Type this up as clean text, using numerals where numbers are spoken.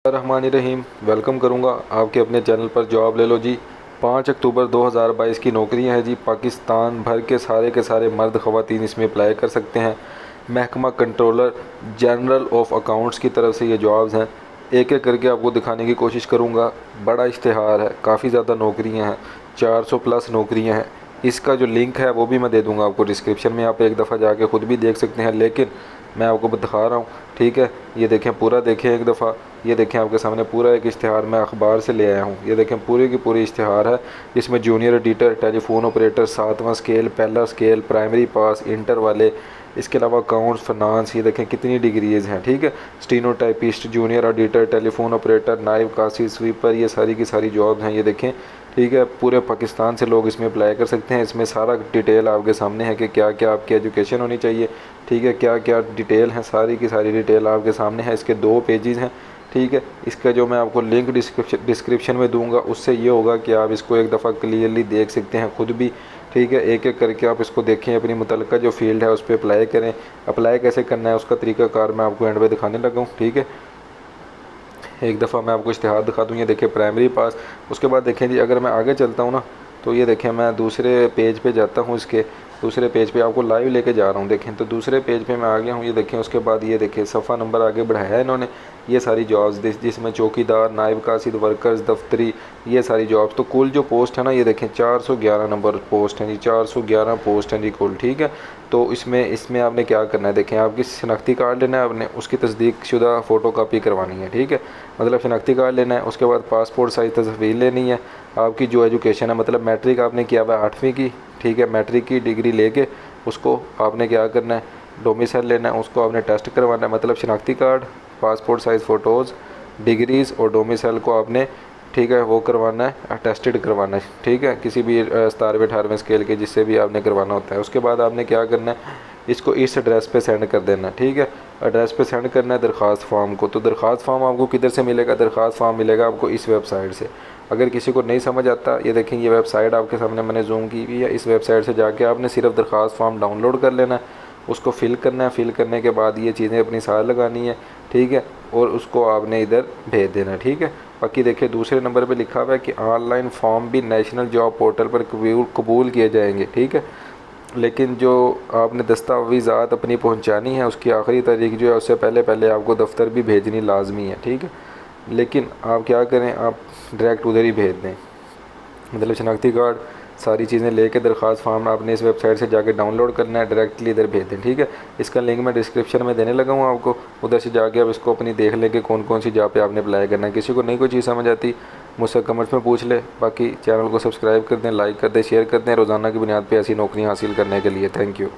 रहमानिर्रहीम। Welcome करूंगा आपके अपने चैनल पर जॉब ले लो जी। 5 अक्टूबर 2022 की नौकरियां हैं जी। पाकिस्तान भर के सारे मर्द ख़वातीन इसमें अप्लाई कर सकते हैं। महकमा कंट्रोलर जनरल ऑफ अकाउंट्स की तरफ से ये जॉब्स हैं। एक एक करके आपको दिखाने की कोशिश करूंगा। बड़ा इश्तिहार है, काफ़ी ज़्यादा नौकरियाँ हैं, 400 प्लस नौकरियाँ हैं। इसका जो लिंक है वो भी मैं दे दूंगा आपको डिस्क्रिप्शन में, आप एक दफ़ा जाके ख़ुद भी देख सकते हैं, लेकिन मैं आपको दिखा रहा हूँ। ठीक है, ये देखें, पूरा देखें एक दफ़ा। ये देखें आपके सामने पूरा एक इश्तिहार मैं अखबार से ले आया हूँ। ये देखें पूरी की पूरी इश्तिहार है। इसमें जूनियर एडिटर, टेलीफोन ऑपरेटर, 7वां स्केल, पहला स्केल, प्राइमरी पास, इंटर वाले, इसके अलावा अकाउंट्स, फाइनेंस। ये देखें कितनी डिग्रीज़ हैं। ठीक है, stenotypist, junior editor, telephone operator, नाइब कासी, स्वीपर, ये सारी की सारी जॉब्स हैं। ये देखें, ठीक है, पूरे पाकिस्तान से लोग इसमें अप्लाई कर सकते हैं। इसमें सारा डिटेल आपके सामने है कि क्या क्या आपकी एजुकेशन होनी चाहिए। ठीक है, क्या क्या डिटेल है, सारी की सारी डिटेल आपके सामने है। इसके 2 पेजेस हैं। ठीक है, इसका जो मैं आपको लिंक डिस्क्रिप्शन में दूंगा, उससे ये होगा कि आप इसको एक दफ़ा क्लियरली देख सकते हैं खुद भी। ठीक है, एक एक करके आप इसको देखें, अपनी मुतल्लिका जो फील्ड है उस पर अप्लाई करें। अप्लाई कैसे करना है उसका तरीक़ाकार मैं आपको एंड पे दिखाने लगा हूँ। ठीक है, एक दफ़ा मैं आपको इश्तिहार दिखा दूँ। ये देखिए प्राइमरी पास। उसके बाद देखें जी, अगर मैं आगे चलता हूँ ना, तो ये देखें मैं दूसरे पेज पे जाता हूँ। इसके दूसरे पेज पे आपको लाइव लेके जा रहा हूँ। देखें तो दूसरे पेज पे मैं आ गया हूँ। ये देखें, उसके बाद ये देखें सफ़ा नंबर आगे बढ़ाया है इन्होंने। ये सारी जॉब्स जिसमें चौकीदार, नायब कासिद, वर्कर्स, दफ्तरी, ये सारी जॉब्स। तो कुल जो पोस्ट है ना, ये देखें 411 नंबर पोस्ट हैं जी, 411 पोस्ट हैं जी कुल। ठीक है, तो इसमें आपने क्या करना है, देखें आपकी शनाख्ती कार्ड लेना है आपने, उसकी तस्दीक शुदा फ़ोटो कापी करवानी है। ठीक है, मतलब शनाख्ती कार्ड लेना है, उसके बाद पासपोर्ट साइज़ तस्वीर लेनी है। आपकी जो एजुकेशन है, मतलब मैट्रिक आपने किया हुआ है 8वीं की। ठीक है, मैट्रिक की डिग्री लेके उसको आपने क्या करना है, डोमिसाइल लेना है, उसको आपने टेस्ट करवाना है। मतलब शनाख्ती card, passport size photos, degrees और डोमिसाइल को आपने, ठीक है, वो करवाना है, टेस्टेड करवाना है। ठीक है, किसी भी 17वें 18वें स्केल के जिससे भी आपने करवाना होता है। उसके बाद आपने क्या करना है, इसको इस एड्रेस पे सेंड कर देना है। ठीक है, एड्रेस पे सेंड करना है दरख्वास्त फॉर्म को। तो दरख्वास्त फॉर्म आपको किधर से मिलेगा, दरख्वास्त फॉर्म मिलेगा आपको इस वेबसाइट से। अगर किसी को नहीं समझ आता, ये देखें ये वेबसाइट आपके सामने मैंने जूम की हुई है। इस वेबसाइट से जाके आपने सिर्फ दरख्वास्त फॉर्म डाउनलोड कर लेना है, उसको फ़िल करना है। फ़िल करने के बाद ये चीज़ें अपनी साथ लगानी है। ठीक है, और उसको आपने इधर भेज देना है। ठीक है, बाकी देखिए दूसरे नंबर पे लिखा हुआ है कि ऑनलाइन फॉर्म भी नेशनल जॉब पोर्टल पर कबूल किए जाएंगे। ठीक है, लेकिन जो आपने दस्तावेज़ात अपनी पहुंचानी है, उसकी आखिरी तारीख जो है उससे पहले पहले आपको दफ्तर भी भेजनी लाजमी है। ठीक है, लेकिन आप क्या करें, आप डायरेक्ट उधर ही भेज दें। मतलब शनाख्ती कार्ड, सारी चीज़ें लेके दरख्वास्त फॉर्म आपने इस वेबसाइट से जाके डाउनलोड करना है, डायरेक्टली इधर भेज दें। ठीक है, इसका लिंक मैं डिस्क्रिप्शन में देने लगा हूँ आपको, उधर से जाके आप इसको अपनी देख लें कि कौन कौन सी जॉब पे आपने अप्लाई करना है। किसी को नहीं कोई चीज़ समझ आती, मुझसे कमेंट्स में पूछ ले। बाकी चैनल को सब्सक्राइब कर दें, लाइक कर दें, शेयर कर दें, रोज़ाना की बुनियाद पर ऐसी नौकरियाँ हासिल करने के लिए। Thank you.